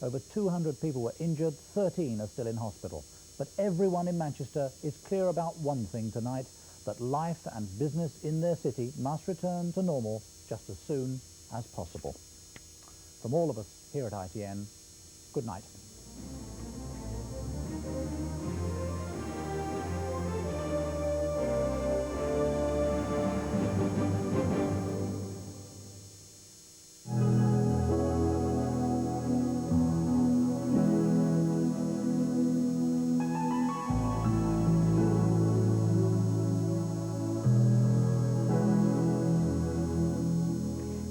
Over 200 people were injured, 13 are still in hospital. But everyone in Manchester is clear about one thing tonight, that life and business in their city must return to normal just as soon as possible. From all of us here at ITN, good night.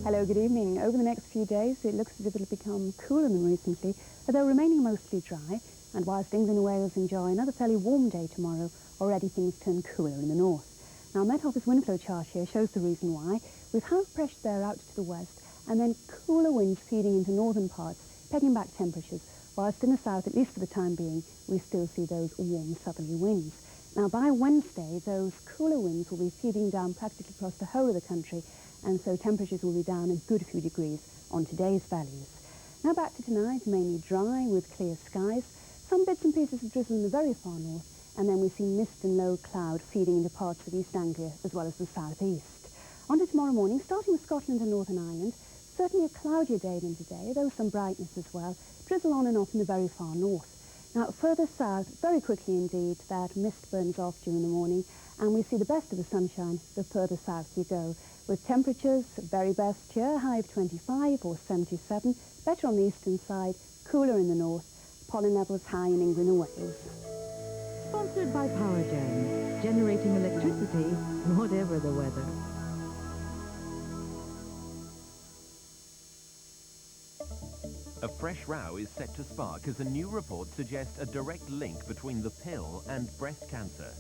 Hello, good evening. Over the next few days, it looks as if it'll become cooler than recently, although remaining mostly dry. And whilst England and Wales enjoy another fairly warm day tomorrow, already things turn cooler in the north. Now, Met Office wind flow chart here shows the reason why. With high pressure there out to the west, and then cooler winds feeding into northern parts, pegging back temperatures, whilst in the south, at least for the time being, we still see those warm southerly winds. Now, by Wednesday, those cooler winds will be feeding down practically across the whole of the country, and so temperatures will be down a good few degrees on today's values. Now back to tonight, mainly dry with clear skies, some bits and pieces of drizzle in the very far north, and then we see mist and low cloud feeding into parts of East Anglia as well as the southeast. On to tomorrow morning, starting with Scotland and Northern Ireland, certainly a cloudier day than today, though some brightness as well, drizzle on and off in the very far north. Now further south, very quickly indeed, that mist burns off during the morning, and we see the best of the sunshine the further south you go, with temperatures very best here, high of 25 or 77, better on the eastern side, cooler in the north, pollen levels high in England and Wales. Sponsored by Power Gen, generating electricity, whatever the weather. A fresh row is set to spark as a new report suggests a direct link between the pill and breast cancer.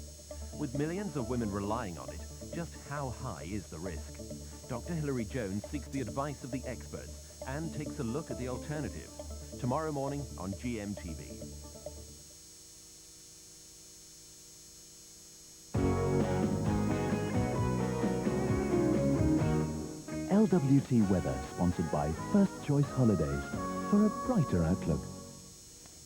With millions of women relying on it, just how high is the risk? Dr. Hilary Jones seeks the advice of the experts and takes a look at the alternative. Tomorrow morning on GMTV. LWT weather, sponsored by First Choice Holidays, for a brighter outlook.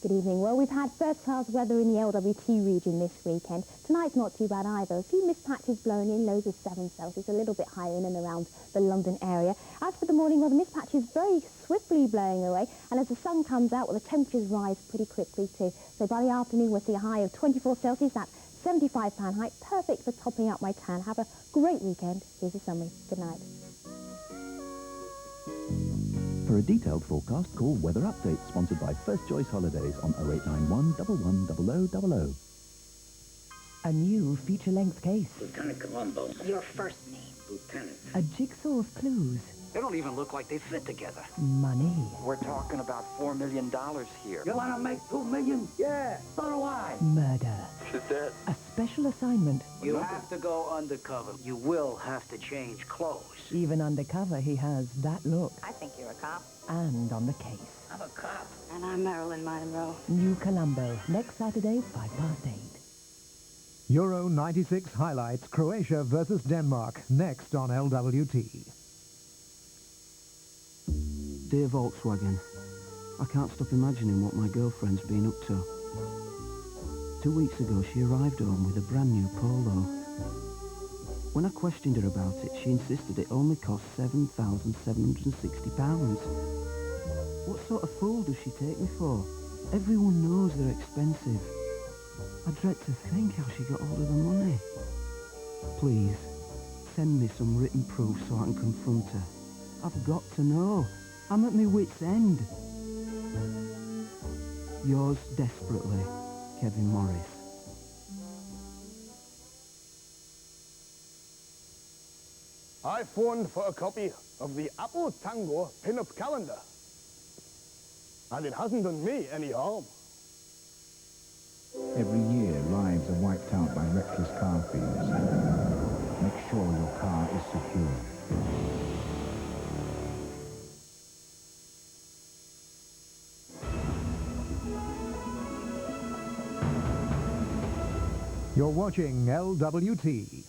Good evening. Well, we've had fertile weather in the LWT region this weekend. Tonight's not too bad either. A few mist patches blowing in, lows of 7 Celsius, a little bit higher in and around the London area. As for the morning, well, the mist patches very swiftly blowing away, and as the sun comes out, well, the temperatures rise pretty quickly too. So by the afternoon, we'll see a high of 24 Celsius, that's 75 Fahrenheit, perfect for topping up my tan. Have a great weekend. Here's a summary. Good night. For a detailed forecast, call Weather Update, sponsored by First Choice Holidays on 0891 11 0000. A new feature-length case. Lieutenant Colombo. Your first name. Lieutenant. A jigsaw of clues. They don't even look like they fit together. Money. We're talking about $4 million here. You want to make $2 million? Yeah, so do I. Murder. She's dead. A special assignment. You have to go undercover. You will have to change clothes. Even undercover, he has that look. I think you're a cop. And on the case. I'm a cop. And I'm Marilyn Monroe. New Colombo, next Saturday, 8:05. Euro96 highlights Croatia versus Denmark, next on LWT. Dear Volkswagen, I can't stop imagining what my girlfriend's been up to. 2 weeks ago, she arrived home with a brand new Polo. When I questioned her about it, she insisted it only cost £7,760. What sort of fool does she take me for? Everyone knows they're expensive. I dread to think how she got hold of the money. Please, send me some written proof so I can confront her. I've got to know. I'm at my wit's end. Yours desperately, Kevin Morris. I phoned for a copy of the Apple Tango pin-up calendar, and it hasn't done me any harm. Every year, lives are wiped out by reckless car thieves. Make sure your car is secure. You're watching LWT.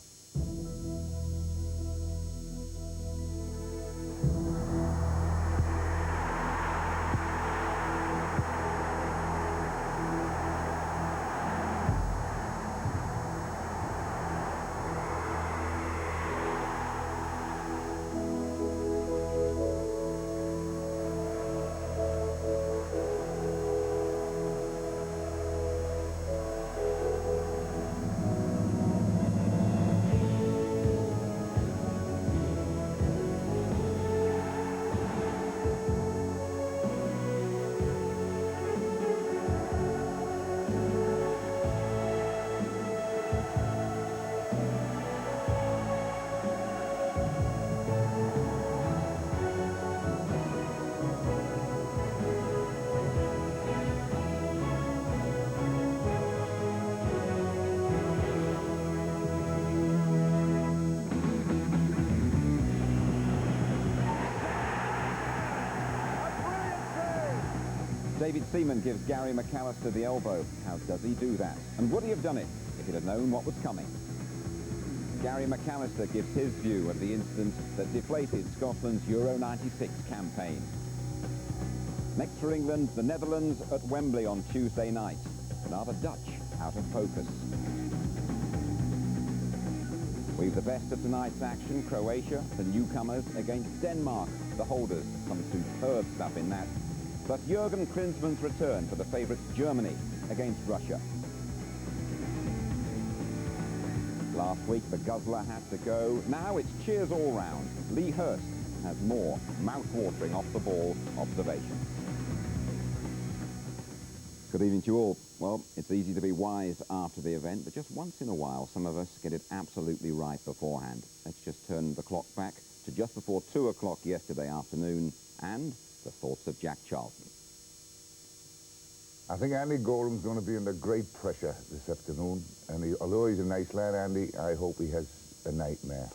David Seaman gives Gary McAllister the elbow. How does he do that? And would he have done it if he'd have known what was coming? Gary McAllister gives his view of the incident that deflated Scotland's Euro96 campaign. Next for England, the Netherlands at Wembley on Tuesday night. And are the Dutch out of focus? We've the best of tonight's action. Croatia, the newcomers, against Denmark, the holders. Some superb stuff in that. Plus Jürgen Klinsmann's return for the favourites Germany against Russia. Last week the guzzler had to go. Now it's cheers all round. Lee Hurst has more mouth-watering off-the-ball observations. Good evening to you all. Well, it's easy to be wise after the event, but just once in a while some of us get it absolutely right beforehand. Let's just turn the clock back to just before 2 o'clock yesterday afternoon and the thoughts of Jack Charlton. I think Andy Goram's going to be under great pressure this afternoon, and although he's a nice lad, Andy, I hope he has a nightmare.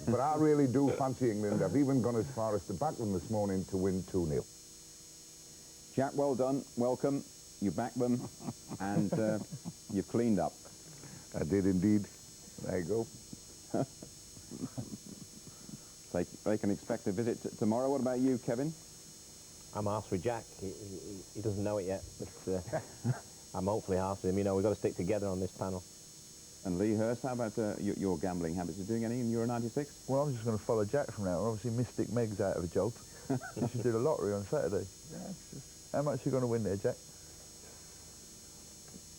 But I really do fancy England. I've even gone as far as to back them this morning to win 2-0. Jack, well done. Welcome. You backed them, and you've cleaned up. I did indeed. There you go. They can expect a visit tomorrow. What about you, Kevin? I'm arsed with Jack. He doesn't know it yet, but I'm hopefully arsed with him. You know, we've got to stick together on this panel. And Lee Hurst, how about your gambling habits? Are you doing any in Euro96? Well, I'm just going to follow Jack from now on. Obviously, Mystic Meg's out of a job. You should do the lottery on Saturday. Yeah, how much are you going to win there, Jack?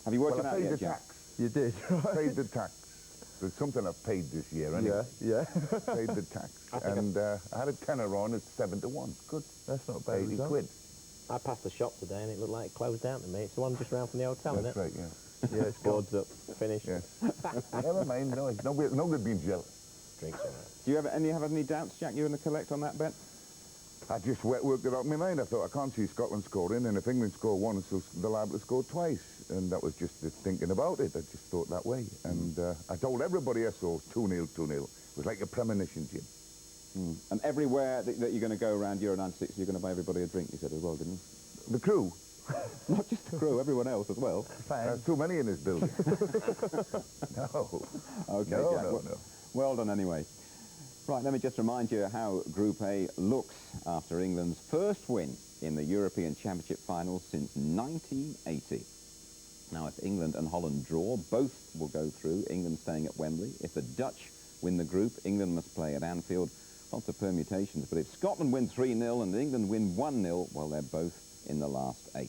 Have you worked it I out paid yet, the Jack? tax. You did, right? Paid the tax. There's something I've paid this year, anyway. Yeah. Paid the tax. And I had a tenner on at 7-1. Good. That's not bad. 80 quid. I passed the shop today and it looked like it closed down to me. It's the one just round from the hotel, That's isn't it? right, yeah. Yeah, it's Boards up, finished. Yeah. Never mind, no good being jealous. Drinks all right. Do you have any doubts, Jack, you and the collect on that bet? I just worked it out in my mind. I thought, I can't see Scotland scoring, and if England score once, they'll liable to score twice. And that was just thinking about it. I just thought that way. And I told everybody I saw 2-0, 2-0. It was like a premonition, Jim. And everywhere that you're going to go around Euro96, you're going to buy everybody a drink, you said as well, didn't you? The crew? Not just the crew, everyone else as well. There's too many in this building. No. Okay, no, Jack. no. Well done anyway. Right, let me just remind you how Group A looks after England's first win in the European Championship finals since 1980. Now, if England and Holland draw, both will go through, England staying at Wembley. If the Dutch win the group, England must play at Anfield. Lots of permutations, but if Scotland win 3-0 and England win 1-0, well, they're both in the last 8.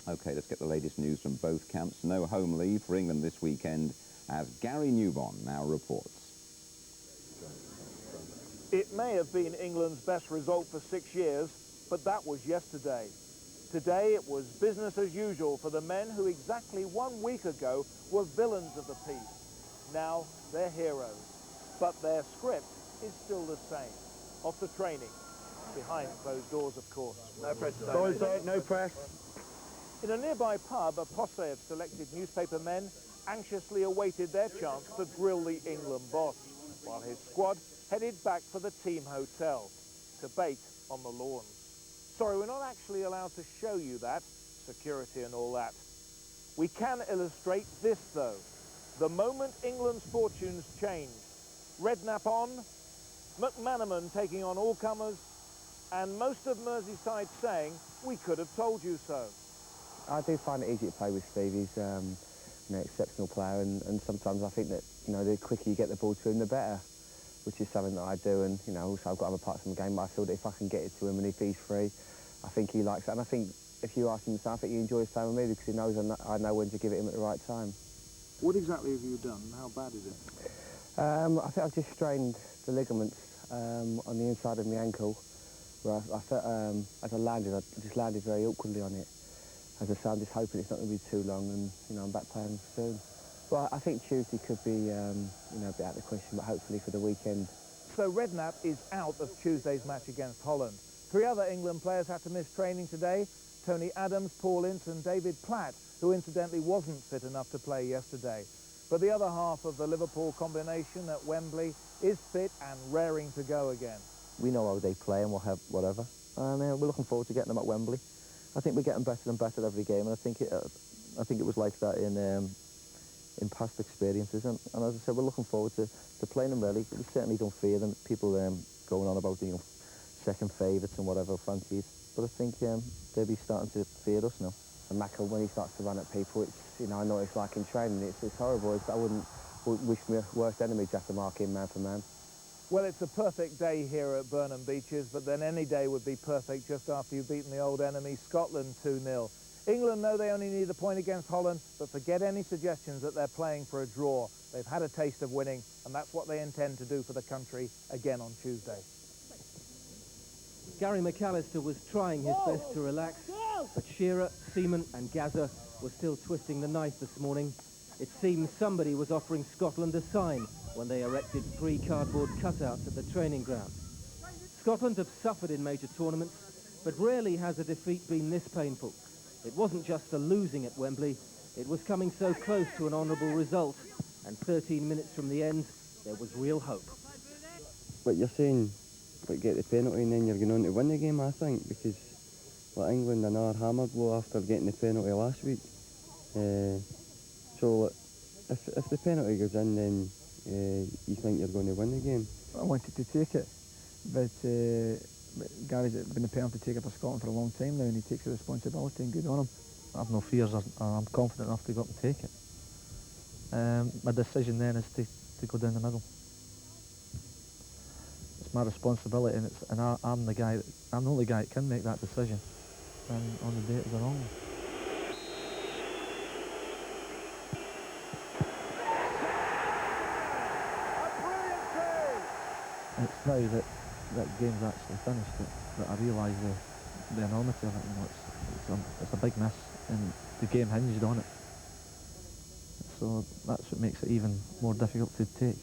OK, let's get the latest news from both camps. No home leave for England this weekend, as Gary Newbon now reports. It may have been England's best result for 6 years, but that was yesterday. Today it was business as usual for the men who exactly 1 week ago were villains of the piece. Now they're heroes, but their script is still the same. Off to training, behind closed doors of course. No press today. No press. In a nearby pub, a posse of selected newspaper men anxiously awaited their chance to grill the England boss, while his squad headed back for the team hotel to bake on the lawns. Sorry, we're not actually allowed to show you that, security and all that. We can illustrate this, though. The moment England's fortunes changed. Redknapp on, McManaman taking on all comers, and most of Merseyside saying, we could have told you so. I do find it easy to play with Steve. He's an exceptional player, and sometimes I think that, the quicker you get the ball to him, the better, which is something that I do. And, also I've got other parts of the game, but I feel that if I can get it to him and if he's free, I think he likes it. And I think if you ask him to, I think he enjoys playing with me because he knows I know when to give it him at the right time. What exactly have you done? How bad is it? I think I've just strained the ligaments on the inside of my ankle, where I felt, as I landed, I just landed very awkwardly on it. As I say, I'm just hoping it's not going to be too long and, I'm back playing soon. But I think Tuesday could be, a bit out of the question, but hopefully for the weekend. So Redknapp is out of Tuesday's match against Holland. 3 other England players had to miss training today. Tony Adams, Paul Ince and David Platt, who incidentally wasn't fit enough to play yesterday. But the other half of the Liverpool combination at Wembley is fit and raring to go again. We know how they play and we'll have whatever. And we're looking forward to getting them at Wembley. I think we're getting better and better every game, and I think it was like that in past experiences. And as I said, we're looking forward to playing them. Really, we certainly don't fear them. People going on about second favourites and whatever fancies, but I think they'll be starting to fear us now. And Macca, when he starts to run at people, it's I know it's like in training. It's horrible. I wouldn't wish my worst enemy to have to mark him man for man. Well, it's a perfect day here at Burnham Beeches, but then any day would be perfect just after you've beaten the old enemy, Scotland, 2-0. England know they only need a point against Holland, but forget any suggestions that they're playing for a draw. They've had a taste of winning, and that's what they intend to do for the country again on Tuesday. Gary McAllister was trying his best to relax, but Shearer, Seaman and Gazza were still twisting the knife this morning. It seems somebody was offering Scotland a sign when they erected 3 cardboard cutouts at the training ground. Scotland have suffered in major tournaments, but rarely has a defeat been this painful. It wasn't just the losing at Wembley, it was coming so close to an honourable result, and 13 minutes from the end, there was real hope. But you're saying, but get the penalty and then you're going on to win the game, I think, because England are another hammer blow after getting the penalty last week. So if the penalty goes in, then you think you're going to win the game. I wanted to take it, but Gary's been a penalty taker for Scotland for a long time now, and he takes the responsibility, and good on him. I have no fears. I'm confident enough to go up and take it. My decision then is to go down the middle. It's my responsibility, and I'm the only guy that can make that decision. And on the day it was wrong. It's now that game's actually finished that I realise the enormity of it. It's a big miss, and the game hinged on it. So that's what makes it even more difficult to take.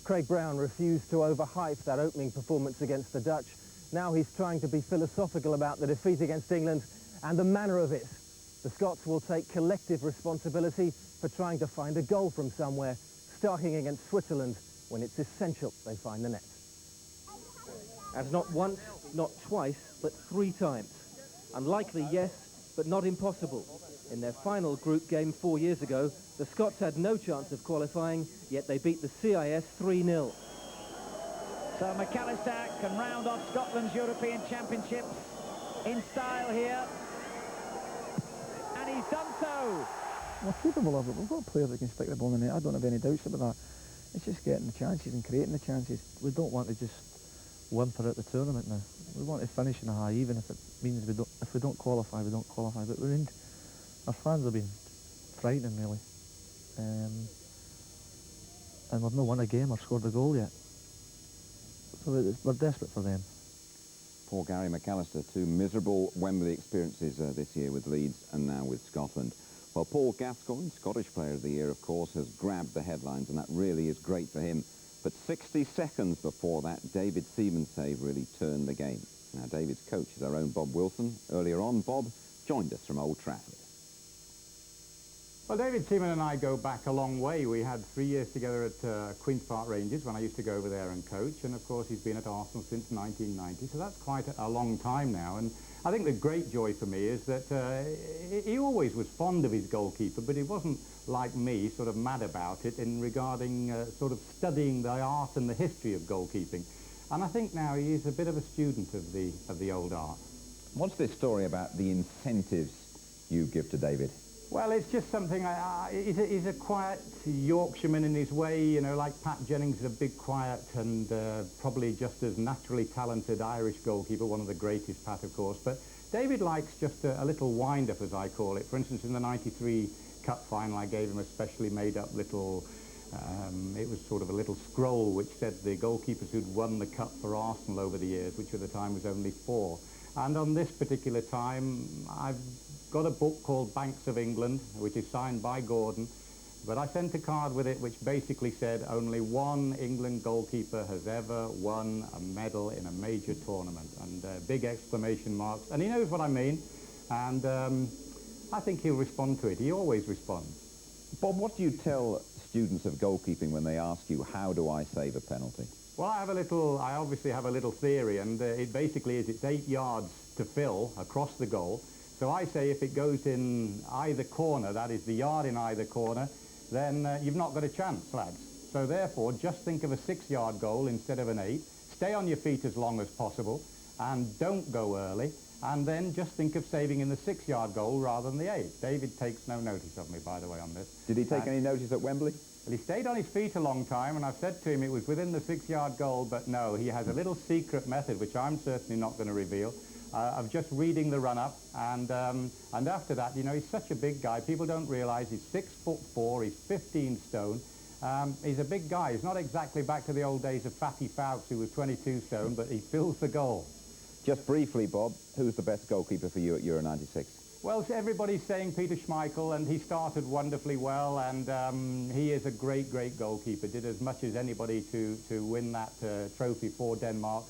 Craig Brown refused to overhype that opening performance against the Dutch. Now he's trying to be philosophical about the defeat against England and the manner of it. The Scots will take collective responsibility for trying to find a goal from somewhere, starting against Switzerland when it's essential they find the net. And not once, not twice, but 3 times. Unlikely, yes, but not impossible. In their final group game 4 years ago, the Scots had no chance of qualifying, yet they beat the CIS 3-0. So McAllister can round off Scotland's European Championships in style here. And he's done so. We're capable of it. We've got players that can stick the ball in the net. I don't have any doubts about that. It's just getting the chances and creating the chances. We don't want to just whimper at the tournament now. We want to finish in a high, even if it means if we don't qualify, we don't qualify. But our fans have been frightening, really. And we've not won a game or scored a goal yet. So we're desperate for them. Poor Gary McAllister, 2 miserable Wembley experiences this year with Leeds and now with Scotland. Well, Paul Gascoigne, Scottish Player of the Year, of course, has grabbed the headlines, and that really is great for him. But 60 seconds before that, David Seaman's save really turned the game. Now, David's coach is our own Bob Wilson. Earlier on, Bob joined us from Old Trafford. Well, David Seaman and I go back a long way. We had 3 years together at Queen's Park Rangers when I used to go over there and coach. And, of course, he's been at Arsenal since 1990. So that's quite a long time now. And I think the great joy for me is that he always was fond of his goalkeeper, but he wasn't, like me, sort of mad about it in regarding sort of studying the art and the history of goalkeeping. And I think now he is a bit of a student of the old art. What's this story about the incentives you give to David? Well, it's just something, he's a quiet Yorkshireman in his way, you know, like Pat Jennings is a big, quiet and probably just as naturally talented Irish goalkeeper, one of the greatest, Pat, of course. But David likes just a little wind-up, as I call it. For instance, in the '93 Cup final, I gave him a specially made-up little, it was sort of a little scroll which said the goalkeepers who'd won the Cup for Arsenal over the years, which at the time was only 4. And on this particular time, I've got a book called Banks of England, which is signed by Gordon, but I sent a card with it which basically said only 1 England goalkeeper has ever won a medal in a major tournament, and big exclamation marks, and he knows what I mean, and I think he'll respond to it. He always responds. Bob, what do you tell students of goalkeeping when they ask you, how do I save a penalty? Well, I obviously have a little theory, and it basically is it's 8 yards to fill across the goal. So I say if it goes in either corner, that is the yard in either corner, then you've not got a chance, lads. So therefore, just think of a 6-yard goal instead of an 8. Stay on your feet as long as possible, and don't go early. And then just think of saving in the 6-yard goal rather than the 8. David takes no notice of me, by the way, on this. Did he take any notice at Wembley? Well, he stayed on his feet a long time, and I've said to him it was within the 6-yard goal, but no, he has a little secret method, which I'm certainly not going to reveal, of just reading the run-up, and after that, you know, he's such a big guy. People don't realise he's 6'4", he's 15 stone. He's a big guy. He's not exactly back to the old days of Fatty Fouts, who was 22 stone, but he fills the goal. Just briefly, Bob, who's the best goalkeeper for you at Euro 96? Well, everybody's saying Peter Schmeichel, and he started wonderfully well, and he is a great, great goalkeeper. Did as much as anybody to win that trophy for Denmark.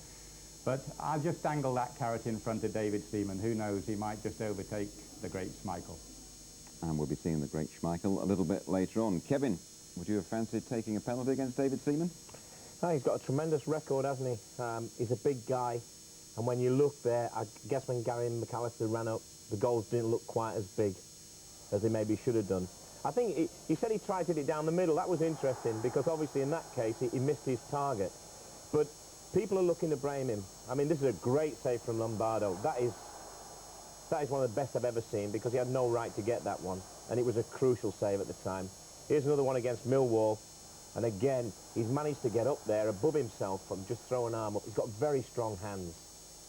But I'll just dangle that carrot in front of David Seaman. Who knows, he might just overtake the great Schmeichel. And we'll be seeing the great Schmeichel a little bit later on. Kevin, would you have fancied taking a penalty against David Seaman? Oh, he's got a tremendous record, hasn't he? He's a big guy. And when you look there, I guess when Gary McAllister ran up, the goals didn't look quite as big as they maybe should have done. I think he said he tried to hit it down the middle. That was interesting, because obviously in that case he missed his target. But people are looking to blame him. I mean, this is a great save from Lombardo. That is one of the best I've ever seen, because he had no right to get that one. And it was a crucial save at the time. Here's another one against Millwall. And again, he's managed to get up there above himself from just throw an arm up. He's got very strong hands,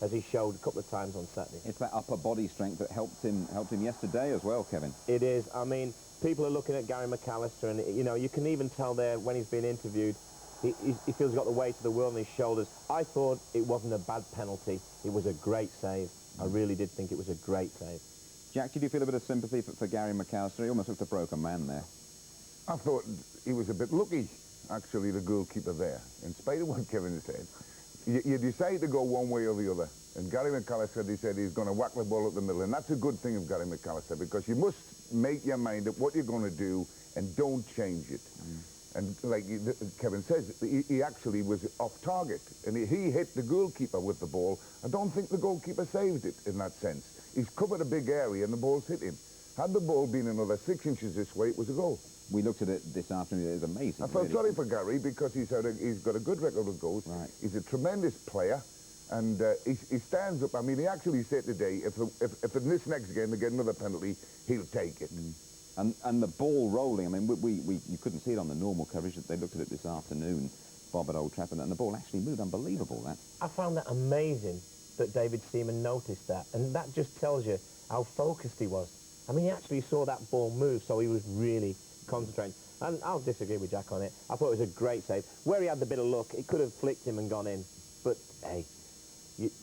as he showed a couple of times on Saturday. It's that upper body strength that helped him yesterday as well, Kevin. It is. I mean, people are looking at Gary McAllister, and, you know, you can even tell there when he's been interviewed, he feels he's got the weight of the world on his shoulders. I thought it wasn't a bad penalty. It was a great save. I really did think it was a great save. Jack, did you feel a bit of sympathy for Gary McAllister? He almost looked a broken man there. I thought he was a bit lucky, actually, the goalkeeper there, in spite of what Kevin said. You decide to go one way or the other. And Gary McAllister, he said he's going to whack the ball up the middle. And that's a good thing of Gary McAllister, because you must make your mind up what you're going to do and don't change it. And like Kevin says, he actually was off target. And he hit the goalkeeper with the ball. I don't think the goalkeeper saved it in that sense. He's covered a big area and the ball's hit him. Had the ball been another 6 inches this way, it was a goal. We looked at it this afternoon. It was amazing. I felt sorry for Gary, because he's got a good record of goals. Right. He's a tremendous player, and he stands up. I mean, he actually said today, if in this next game they get another penalty, he'll take it. And the ball rolling. I mean, you couldn't see it on the normal coverage. They looked at it this afternoon, Bob, at Old Trafford, and the ball actually moved. Unbelievable, that. I found that amazing that David Seaman noticed that, and that just tells you how focused he was. I mean, he actually saw that ball move, so he was really concentrating. And I'll disagree with Jack on it. I thought it was a great save. Where he had the bit of luck, it could have flicked him and gone in. But, hey,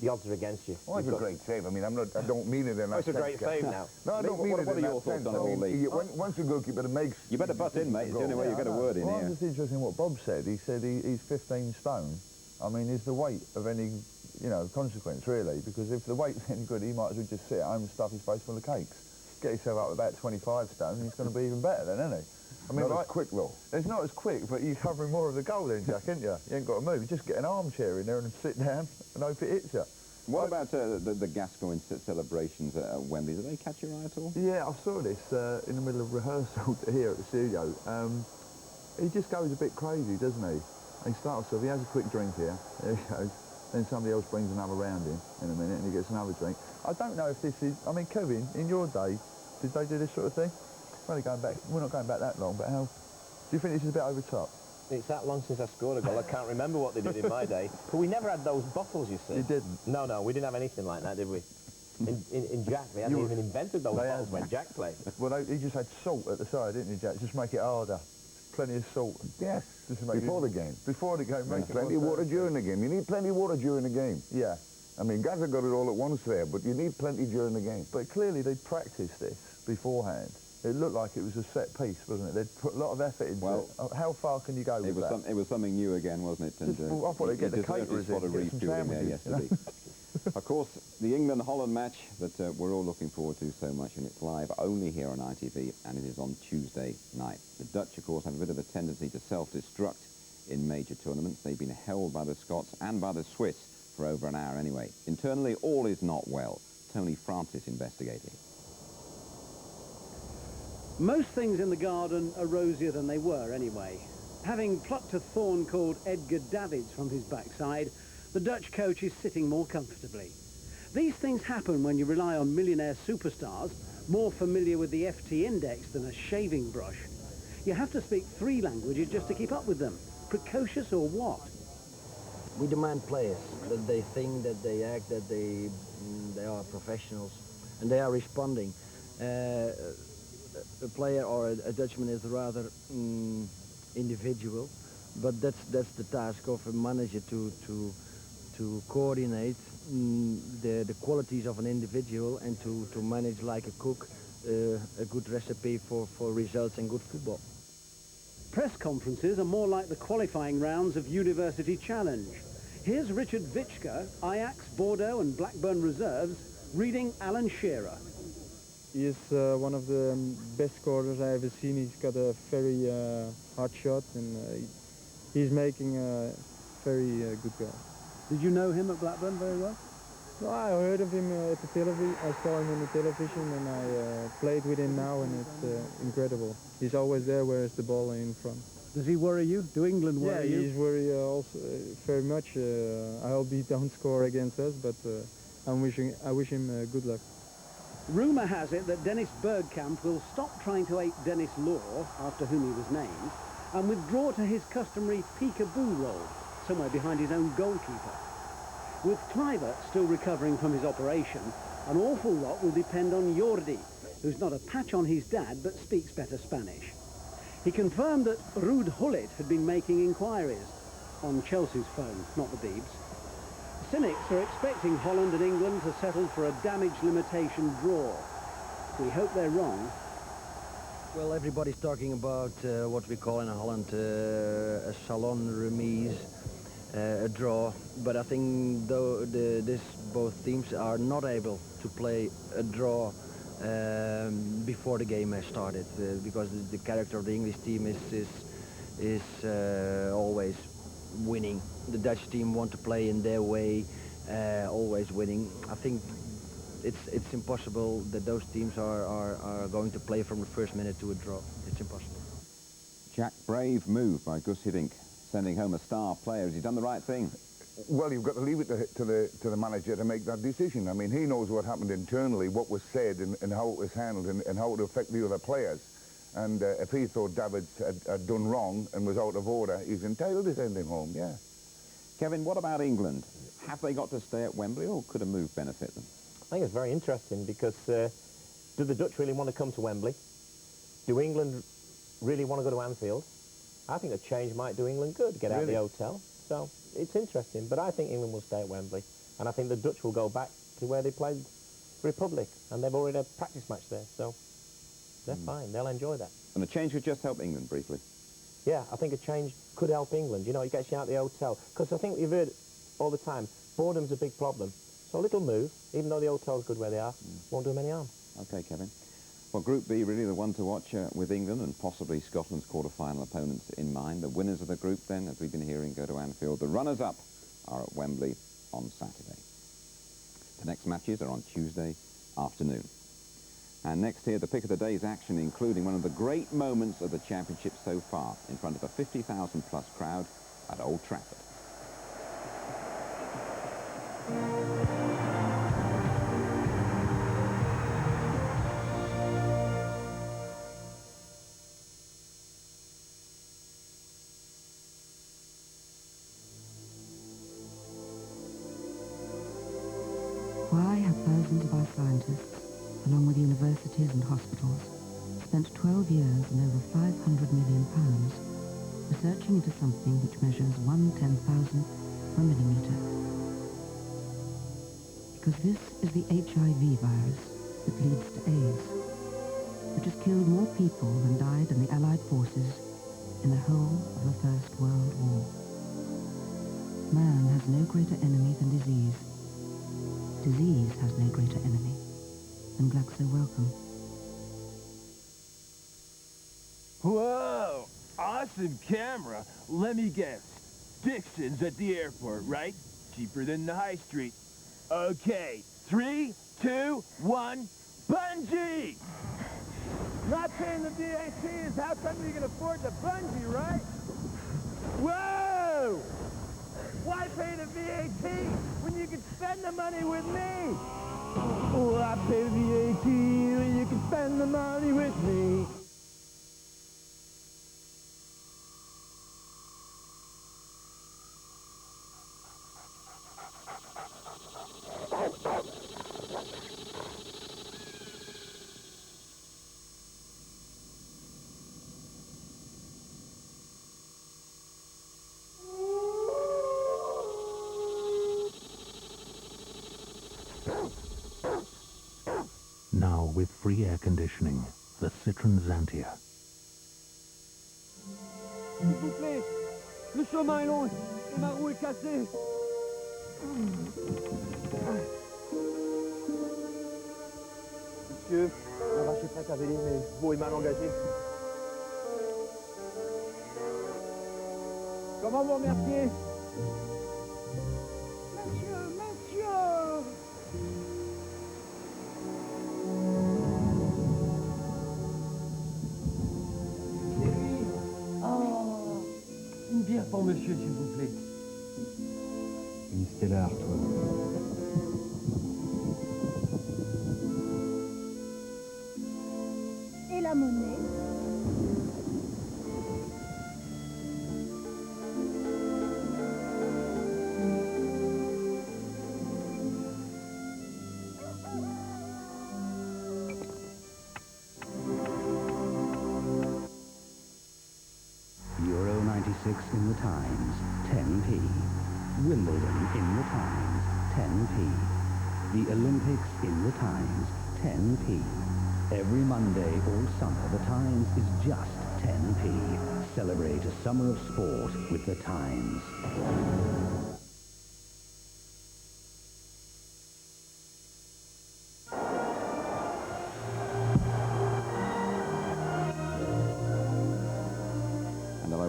the odds are against you. Oh, it's a great save. I mean, I don't mean it in that sense. It's a great save now. No, I don't mean it in that sense. What are your thoughts on it all, Lee? Once the goalkeeper makes... You better butt in, mate. It's the only way you get a word in here. Well, it's interesting what Bob said. He said he's 15 stone. I mean, is the weight of any, you know, consequence, really? Because if the weight's any good, he might as well just sit at home and stuff his face full of cakes. Get yourself up about 25 stone, he's going to be even better then, isn't he? I mean, not as quick, though. It's not as quick, but you're covering more of the goal then, Jack, ain't you? You ain't got to move. You just get an armchair in there and sit down and hope it hits you. What about the Gascoigne celebrations at Wembley? Did they catch your eye at all? Yeah, I saw this in the middle of rehearsal here at the studio. He just goes a bit crazy, doesn't he? He starts off, he has a quick drink here. There he goes. Then somebody else brings another round in a minute and he gets another drink. I don't know if this is... I mean, Kevin, in your day, did they do this sort of thing? We're not going back that long, but how... Do you think this is a bit over the top? It's that long since I scored a goal, I can't remember what they did in my day. But we never had those bottles, you see. You didn't? No, we didn't have anything like that, did we? In Jack, they hadn't even invented those bottles when Jack played. Well, he just had salt at the side, didn't he, Jack? Just make it harder. Plenty of salt. Yes, before the game. Before the game. Make plenty of water during the game. You need plenty of water during the game. Yeah. I mean, guys have got it all at once there, but you need plenty during the game. But clearly they practiced this beforehand. It looked like it was a set piece, wasn't it? They'd put a lot of effort into it. How far can you go with that? It was something new again, wasn't it? And, I thought they'd get the caterers in, get some sandwiches, yesterday. Of course, the England-Holland match that we're all looking forward to so much, and it's live only here on ITV, and it is on Tuesday night. The Dutch, of course, have a bit of a tendency to self-destruct in major tournaments. They've been held by the Scots and by the Swiss for over an hour anyway. Internally, all is not well. Tony Francis investigating. Most things in the garden are rosier than they were anyway. Having plucked a thorn called Edgar Davids from his backside, the Dutch coach is sitting more comfortably. These things happen when you rely on millionaire superstars, more familiar with the FT index than a shaving brush. You have to speak 3 languages just to keep up with them. Precocious or what? We demand players, that they think, that they act, that they are professionals, and they are responding. A player or a Dutchman is rather individual, but that's the task of a manager to coordinate the qualities of an individual and to manage like a cook a good recipe for results and good football. Press conferences are more like the qualifying rounds of University Challenge. Here's Richard Witschke, Ajax, Bordeaux and Blackburn reserves, reading Alan Shearer. He is one of the best scorers I ever seen. He's got a very hard shot, and he's making a very good goal. Did you know him at Blackburn very well? No, I heard of him at the television. I saw him on the television, and I played with him now, and it's incredible. He's always there, whereas the ball in front. Does he worry you? Do England worry you? Yeah, he's worried also very much. I hope he don't score against us, but I wish him good luck. Rumour has it that Dennis Bergkamp will stop trying to ape Dennis Law, after whom he was named, and withdraw to his customary peekaboo role, somewhere behind his own goalkeeper. With Kluivert still recovering from his operation, an awful lot will depend on Jordi, who's not a patch on his dad but speaks better Spanish. He confirmed that Ruud Gullit had been making inquiries on Chelsea's phone, not the Beebs. Cynics are expecting Holland and England to settle for a damage limitation draw. We hope they're wrong. Well, everybody's talking about what we call in Holland a salon remise, a draw. But I think though both teams are not able to play a draw before the game has started, because the character of the English team is always winning. The Dutch team want to play in their way, always winning. I think it's impossible that those teams are going to play from the first minute to a draw. It's impossible. Jack, brave move by Gus Hiddink, sending home a star player. Has he done the right thing? Well, you've got to leave it to the manager to make that decision. I mean, he knows what happened internally, what was said and how it was handled and how it would affect the other players. And if he thought Davids had done wrong and was out of order, he's entitled to send him home, yeah. Kevin, what about England? Have they got to stay at Wembley, or could a move benefit them? I think it's very interesting because do the Dutch really want to come to Wembley? Do England really want to go to Anfield? I think a change might do England good, get out of the hotel. So it's interesting, but I think England will stay at Wembley. And I think the Dutch will go back to where they played Republic, and they've already had a practice match there. So they're fine. They'll enjoy that. And a change would just help England briefly. Yeah, I think a change could help England. You know, it gets you out of the hotel. Because I think you've heard all the time, boredom's a big problem. So a little move, even though the hotel's good where they are, won't do them any harm. OK, Kevin. Well, Group B, really the one to watch with England and possibly Scotland's quarter-final opponents in mind. The winners of the group then, as we've been hearing, go to Anfield. The runners-up are at Wembley on Saturday. The next matches are on Tuesday afternoon. And next here, the pick of the day's action, including one of the great moments of the championship so far, in front of a 50,000-plus crowd at Old Trafford. Why have thousands of our scientists, along with universities and hospitals, spent 12 years and over £500 million researching into something which measures 1/10,000th of a millimetre? Because this is the HIV virus that leads to AIDS, which has killed more people than died in the Allied forces in the whole of the First World War. Man has no greater enemy than disease. Disease has no greater enemy than Glaxo Wellcome. Whoa! Awesome camera. Let me guess. Dixon's at the airport, right? Cheaper than the high street. Okay, 3, 2, 1, bungee! Not paying the VAT is how come you can afford the bungee, right? Whoa! Why pay the VAT when you can spend the money with me? Oh, I pay the VAT when you can spend the money with me. Now with free air conditioning, the Citroën Xantia. S'il vous plaît, le chemin est long et ma roue est cassée. Monsieur, la vache est prête à venir, mais vous est mal engagé. Comment vous remercier? Monsieur! Une bière pour monsieur, s'il vous plaît. Une stellar, toi. Et la monnaie? Euro96 in the Times, 10p. Wimbledon in the Times, 10p. The Olympics in the Times, 10p. Every Monday all summer, the Times is just 10p. Celebrate a summer of sport with the Times.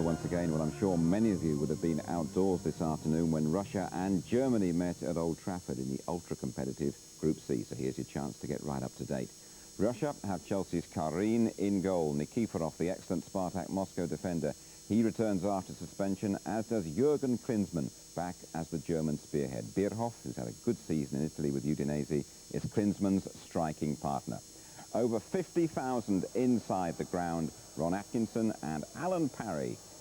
Once again, well, I'm sure many of you would have been outdoors this afternoon when Russia and Germany met at Old Trafford in the ultra-competitive Group C. So here's your chance to get right up to date. Russia have Chelsea's Karin in goal. Nikiforov, the excellent Spartak Moscow defender, he returns after suspension, as does Jürgen Klinsmann, back as the German spearhead. Bierhoff, who's had a good season in Italy with Udinese, is Klinsmann's striking partner. Over 50,000 inside the ground. Ron Atkinson and Alan Parry